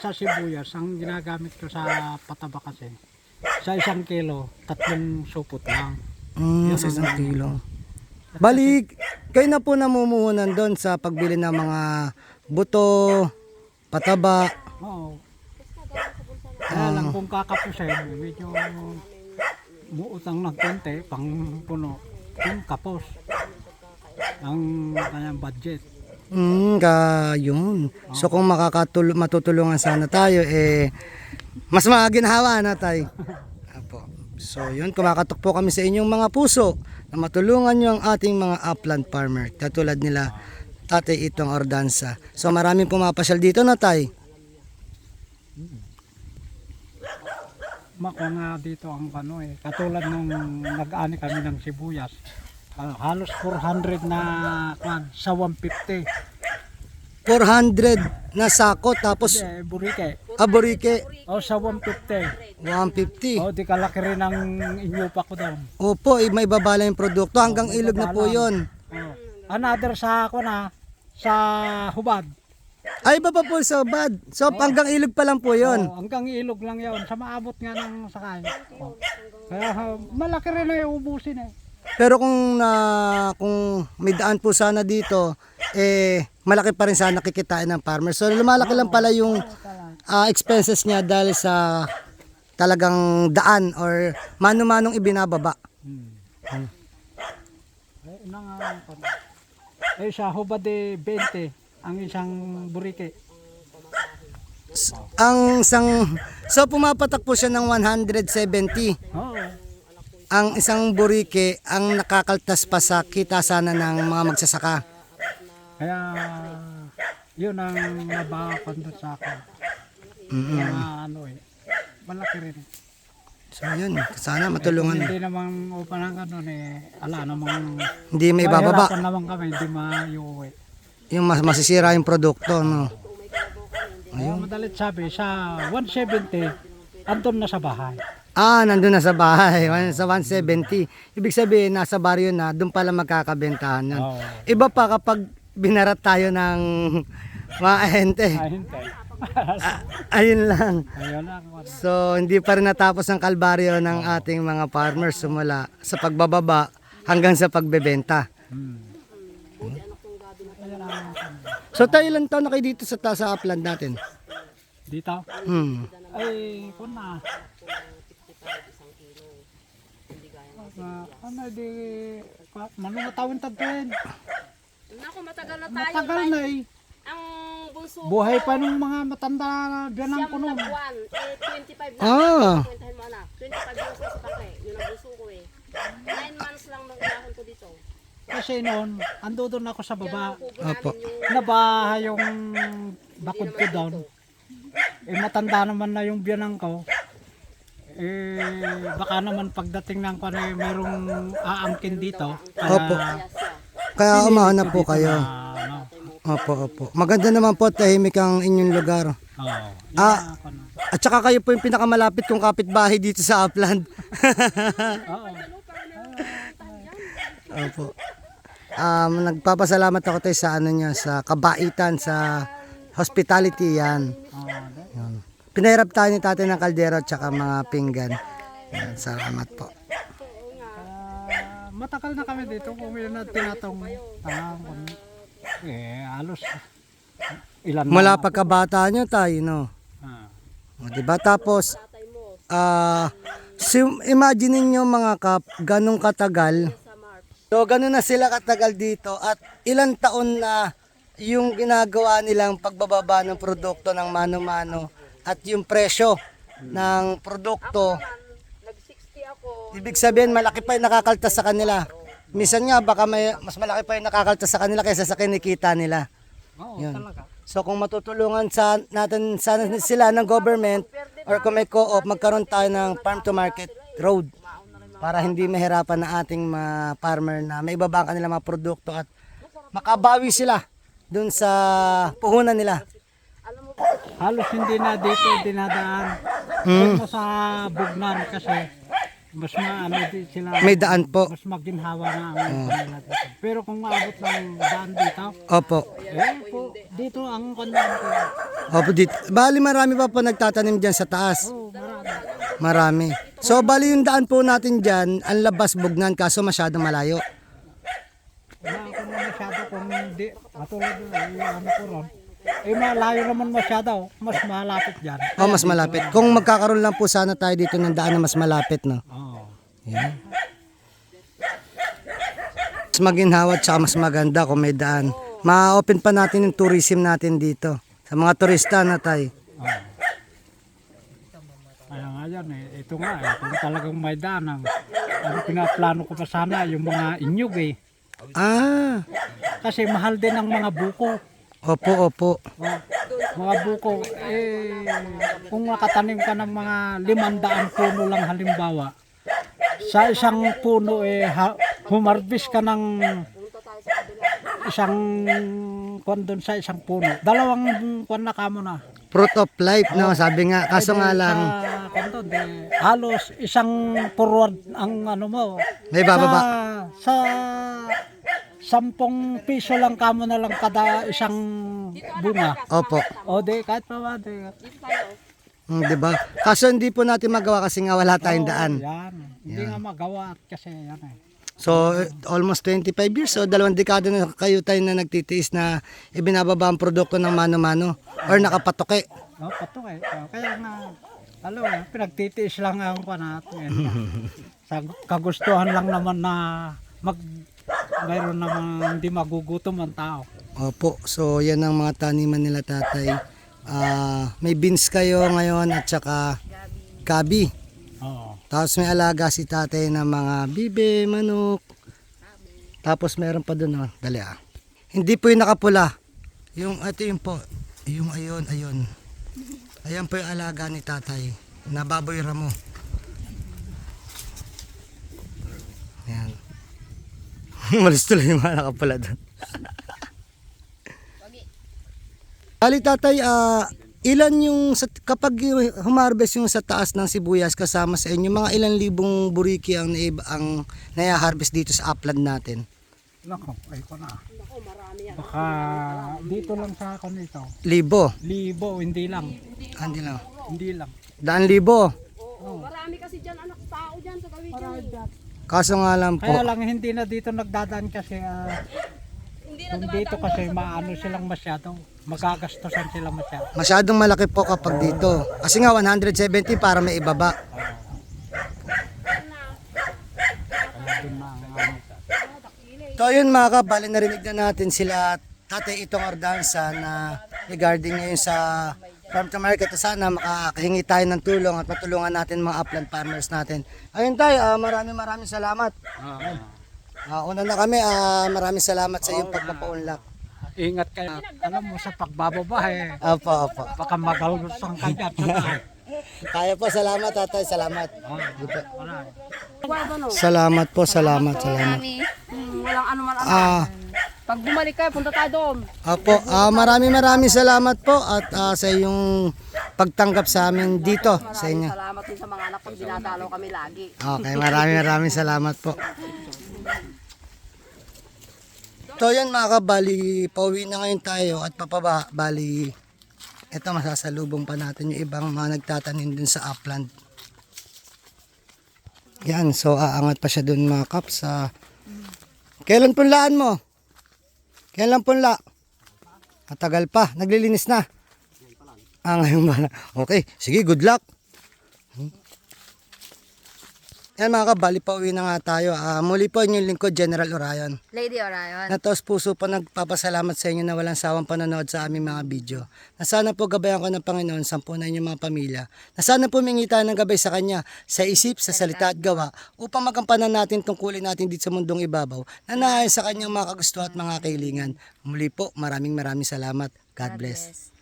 sa sibuyas, ang ginagamit ko sa pataba kasi, sa 1 kilo, 3 supot lang. Sa 1 kilo. Balik, kayo na po namumuhunan doon sa pagbili ng mga buto, pataba. Oo. Kaya lang kung kakapusin, medyo muutang ng konti, pang puno, yung kapos. Ang kanyang budget. Yun. So kung matutulungan sana tayo, mas maginhawa na tayo. Apo. So yun, kumakatok po kami sa inyong mga puso na matulungan nyo ang ating mga upland farmer. Katulad nila, Tatay Itong Ordanza. So maraming pumapasyal dito na tayo. Mako nga dito ang katulad nung nag-ani kami ng sibuyas, halos 400 na sa 150. 400 na sako, tapos Burike. aborike, Sa 150. 150. Di kalaki rin ang inyupa ko doon. Opo, may babala yung produkto. Hanggang ilog na po yun. Another sa sa hubad. Ay, iba pa po sa bad. So hanggang ilog pa lang po yun. Hanggang ilog lang yun. Sa maabot nga ng sakay. Kaya malaki rin na ubusin Pero kung may daan po sana dito, malaki pa rin sana kikitain ng farmer. So lumalaki lang pala yung expenses niya dahil sa talagang daan or mano-manong ibinababa. Sa hubad 20 ang isang burike. So pumapatak po siya ng 170. Oo. Ang isang burike ang nakakaltas pa sa kita sana ng mga magsasaka. Kaya yun ang nabakon doon sa akin. Malaki rin. So yun, sana matulungan. Hindi naman upan ng ala namang Hindi may bababa. mahirapan naman kami, hindi maiuwi. Yung masisira yung produkto, no. Madalit sabi, sa 170, andun na sa bahay. Nandun na sa bahay, sa 170. Ibig sabihin, nasa baryo na, doon pala magkakabentahan yan. Iba pa kapag binarat tayo ng mga ahente. Hintay. Ayun lang. Ayun lang. So, hindi pa rin natapos ang kalbaryo ng ating mga farmers sumula sa pagbababa hanggang sa pagbebenta. So, tayo ilang taon na kayo dito sa upland natin? Dito? Ay, kung na. Manong tawin tagpuin. Naku, matagal na tayo. Matagal na Ang bunso Buhay pa nung mga matanda na biyanang ko siyam nun. na buwan. 25 na. Ah. Kwentahin mo anak. 25 years na sa pake. Yun ang bunso ko 9 months lang nang inahon ko dito. Kasi noon, ando doon ako sa baba. Opo. Nabaha yung bakod ko doon. Matanda naman na yung biyanang ko. Baka naman pagdating ng mayroong aangkin dito. Opo. Kaya umahanap po kayo. Opo. Maganda naman po, tahimik ang inyong lugar. At saka kayo po yung pinakamalapit kong kapitbahay dito sa upland. Opo. Nagpapasalamat ako tayo sa sa kabaitan, sa hospitality yan. Pinahirap tayo ni tatay ng kaldero at saka mga pinggan. Yan, salamat po. Matagal na kami dito kung may tinatong halos ilan na. Mula pagkabata nyo tayo, no? Diba? Tapos, imagine niyo mga kap, ganong katagal. So, ganon na sila katagal dito at ilang taon na yung ginagawa nilang pagbababa ng produkto ng mano-mano at yung presyo ng produkto. Nag-60 ako. Ibig sabihin, malaki pa yung nakakaltas sa kanila. Minsan nga, baka mas malaki pa yung nakakaltas sa kanila kaysa sa kinikita nila. Yun. Talaga. So kung matutulungan natin sana sila ng government or kung may co-op, magkaroon tayo ng farm to market road para hindi mahirapan na ating mga farmer na may ibaba ang kanilang mga produkto at makabawi sila dun sa puhunan nila. Halos hindi na dito dinadaan. Doon mo sa Bugnan kasi mas maano din sila. May daan po. Mas maginhawa na ang kanila dito. Pero kung maabot ng daan dito, Opo. po, dito ang kanila. Opo, dito. Bali marami pa po nagtatanim dyan sa taas. Oh, marami. Marami. So bali yung daan po natin dyan, ang labas bugnan kaso masyadong malayo. Wala ako na masyado kung hindi. Katulad yung ano ko ron. Malayo naman masyado. Mas malapit dyan. O mas malapit. Kung magkakaroon lang po sana tayo dito ng daan na mas malapit, no? Oo. Yan. Mas maginhawa at saka mas maganda kung may daan. Ma-open pa natin yung tourism natin dito. Sa mga turista na tayo. Kaya nga yan ito nga kung talagang may daan ano pinaplano ko pa sana yung mga inyog Ah, kasi mahal din ang mga buko. opo. Mga buko kung nakatanim ka ng mga 500 puno lang halimbawa, sa isang puno humarbis ka ng isang kwan doon sa isang puno, 2 kwan na kamo na. Fruit of life, no? Sabi nga, kaso nga lang, Halos isang forward ang ano mo. may bababa. Sa 10 piso lang kamo na lang kada isang bunga. Opo. O di kahit pa ba di. Diba? Kaso hindi po natin magawa kasi nga wala tayong daan. Yan. Hindi nga magawa kasi yan So, almost 25 years. So, 2 dekada na kayo tayo na nagtitiis na ibinababa ang produkto ng mano-mano or nakapatoke. Patok kaya nga, pinagtitiis lang ang pa natin. Sa kagustuhan lang naman na mayroon naman hindi magugutom ang tao. Opo. So, yan ang mga taniman nila tatay. May beans kayo ngayon at saka gabi. Oo. Tapos may alaga si tatay ng mga bibe, manok. Tapos meron pa doon, dali Hindi po yung nakapula. Ito yung po. Yung ayun. Ayan po yung alaga ni tatay. Na baboy ramo. Ayan. Malis tuloy yung mga nakapula doon. Bali tatay, ilan yung kapag humarvest yung sa taas ng sibuyas kasama sa inyo, mga ilan libong buriki ang nai-harvest dito sa upland natin? Nako, ko na. Nako, marami yan. Baka dito lang sa akin ito. Libo. Hindi lang. Hindi lang. Hindi lang. 100,000. Oo, marami kasi dyan anak tao dyan sa gawin dyan. Kaso nga lang po. Kaya lang hindi na dito nagdadaan kasi kung dito kasi maano silang masyado. Magagastosan sila masyado. Masyadong malaki po kapag dito. Kasi nga 170 para may ibaba. So yun mga kabali, narinig na natin sila Tatay Itong Ordanza na regarding ngayon sa farm to market. Sana makakahingi tayo ng tulong at matulungan natin mga upland farmers natin. Ayun tayo, maraming salamat. Una na kami, maraming salamat sa iyong pagpapaunlak. Ingat kayo. Alam mo sa pagbababa Opo. baka magalusang kanya. Kaya po, salamat tatay, salamat. Guardo, no? Salamat po. Walang ano man Pag bumalik kayo, punta tayo doon. Opo, maraming salamat po at sa iyong pagtanggap sa amin dito sa inyo. Salamat din sa mga anak pag dinadalaw kami lagi. Okay, maraming salamat po. So yan mga kabali, pauwi na ngayon tayo at papaba, bali, ito masasalubong pa natin yung ibang mga nagtatanim dun sa upland. Yan, so aangat pa siya dun mga kaps. Kailan punlaan mo? Kailan punla? Matagal pa, naglilinis na. Ngayon ba na? Okay, sige, good luck. Yan mga kabali, pauwi na nga tayo. Muli po inyong lingkod, General Orion. Lady Orion. Nataos puso po nagpapasalamat sa inyo na walang sawang panonood sa aming mga video. Na sana po gabayan ko ng Panginoon, sampu na inyong mga pamilya. Na sana po mingi tayo ng gabay sa Kanya, sa isip, sa salita at gawa, upang magampanan natin tungkulin natin dito sa mundong ibabaw, na naayon sa Kanyang mga kagustuhan at mga kailingan. Muli po, maraming salamat. God bless.